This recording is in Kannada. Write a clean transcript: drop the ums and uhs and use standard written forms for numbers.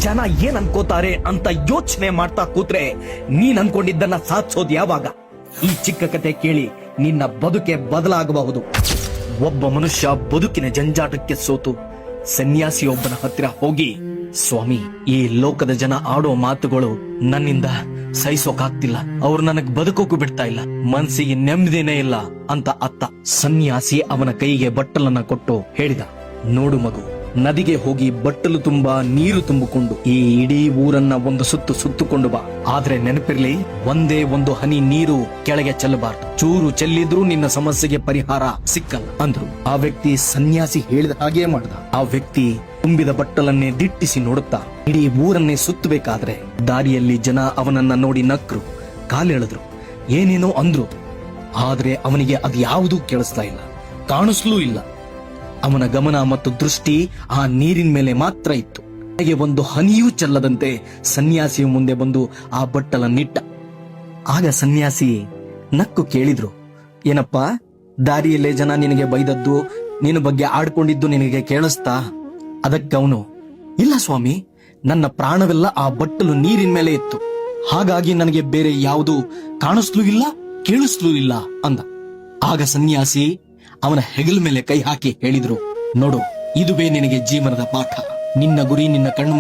ಜನ ಏನ್ ಅನ್ಕೋತಾರೆ ಅಂತ ಯೋಚನೆ ಮಾಡ್ತಾ ಕೂತ್ರೆ ನೀನ್ ಅನ್ಕೊಂಡಿದ್ದನ್ನ ಸಾಧಿಸೋದು ಯಾವಾಗ? ಈ ಚಿಕ್ಕ ಕತೆ ಕೇಳಿ ನಿನ್ನ ಬದುಕೆ ಬದಲಾಗಬಹುದು. ಒಬ್ಬ ಮನುಷ್ಯ ಬದುಕಿನ ಜಂಜಾಟಕ್ಕೆ ಸೋತು ಸನ್ಯಾಸಿಯೊಬ್ಬನ ಹತ್ತಿರ ಹೋಗಿ, ಸ್ವಾಮಿ, ಈ ಲೋಕದ ಜನ ಆಡೋ ಮಾತುಗಳು ನನ್ನಿಂದ ಸಹಿಸೋಕಾಗ್ತಿಲ್ಲ, ಅವ್ರು ನನಗ್ ಬದುಕೋಕು ಬಿಡ್ತಾ ಇಲ್ಲ, ಮನ್ಸಿಗೆ ನೆಮ್ಮದಿನೇ ಇಲ್ಲ ಅಂತ ಅತ್ತ. ಸನ್ಯಾಸಿ ಅವನ ಕೈಗೆ ಬಟ್ಟಲನ್ನ ಕೊಟ್ಟು ಹೇಳಿದ, ನೋಡು ಮಗು, ನದಿಗೆ ಹೋಗಿ ಬಟ್ಟಲು ತುಂಬಾ ನೀರು ತುಂಬಿಕೊಂಡು ಈ ಇಡೀ ಊರನ್ನ ಒಂದು ಸುತ್ತುಕೊಂಡು ಬಾ. ಆದ್ರೆ ನೆನಪಿರ್ಲಿ, ಒಂದೇ ಒಂದು ಹನಿ ನೀರು ಕೆಳಗೆ ಚೆಲ್ಲಬಾರ್ದು. ಚೂರು ಚೆಲ್ಲಿದ್ರೂ ನಿನ್ನ ಸಮಸ್ಯೆಗೆ ಪರಿಹಾರ ಸಿಕ್ಕಲ್ಲ ಅಂದ್ರು. ಆ ವ್ಯಕ್ತಿ ಸನ್ಯಾಸಿ ಹೇಳಿದ ಹಾಗೆ ಮಾಡ್ದ. ಆ ವ್ಯಕ್ತಿ ತುಂಬಿದ ಬಟ್ಟಲನ್ನೇ ದಿಟ್ಟಿಸಿ ನೋಡುತ್ತಾ ಇಡೀ ಊರನ್ನೇ ಸುತ್ತಬೇಕಾದ್ರೆ ದಾರಿಯಲ್ಲಿ ಜನ ಅವನನ್ನ ನೋಡಿ ನಕ್ರು, ಕಾಲೆಳೆದ್ರು, ಏನೇನೋ ಅಂದ್ರು. ಆದ್ರೆ ಅವನಿಗೆ ಅದು ಯಾವುದೂ ಕೇಳಿಸ್ತಾ ಇಲ್ಲ, ಕಾಣಿಸ್ಲೂ ಇಲ್ಲ. ಅವನ ಗಮನ ಮತ್ತು ದೃಷ್ಟಿ ಆ ನೀರಿನ ಮೇಲೆ ಮಾತ್ರ ಇತ್ತು. ಹಾಗೆ ಒಂದು ಹನಿಯೂ ಚೆಲ್ಲದಂತೆ ಸನ್ಯಾಸಿಯ ಮುಂದೆ ಬಂದು ಆ ಬಟ್ಟಲನ್ನಿಟ್ಟ. ಆಗ ಸನ್ಯಾಸಿ ನಕ್ಕು ಕೇಳಿದ್ರು, ಏನಪ್ಪಾ, ದಾರಿಯಲ್ಲೇ ಜನ ನಿನಗೆ ಬೈದದ್ದು, ನಿನ್ನ ಬಗ್ಗೆ ಆಡ್ಕೊಂಡಿದ್ದು ನಿನಗೆ ಕೇಳಿಸ್ತಾ? ಅದಕ್ಕವನು, ಇಲ್ಲ ಸ್ವಾಮಿ, ನನ್ನ ಪ್ರಾಣವೆಲ್ಲ ಆ ಬಟ್ಟಲು ನೀರಿನ ಮೇಲೆ ಇತ್ತು, ಹಾಗಾಗಿ ನನಗೆ ಬೇರೆ ಯಾವುದು ಕಾಣಿಸ್ಲೂ ಇಲ್ಲ, ಕೇಳಿಸ್ಲೂ ಇಲ್ಲ ಅಂದ. ಆಗ ಸನ್ಯಾಸಿ ಅವನ ಹೆಗಲ ಮೇಲೆ ಕೈ ಹಾಕಿ ಹೇಳಿದ್ರು, ನೋಡು, ಇದುವೇ ನಿನಗೆ ಜೀವನದ ಪಾಠ. ನಿನ್ನ ಗುರಿ ನಿನ್ನ ಕಣ್ಣು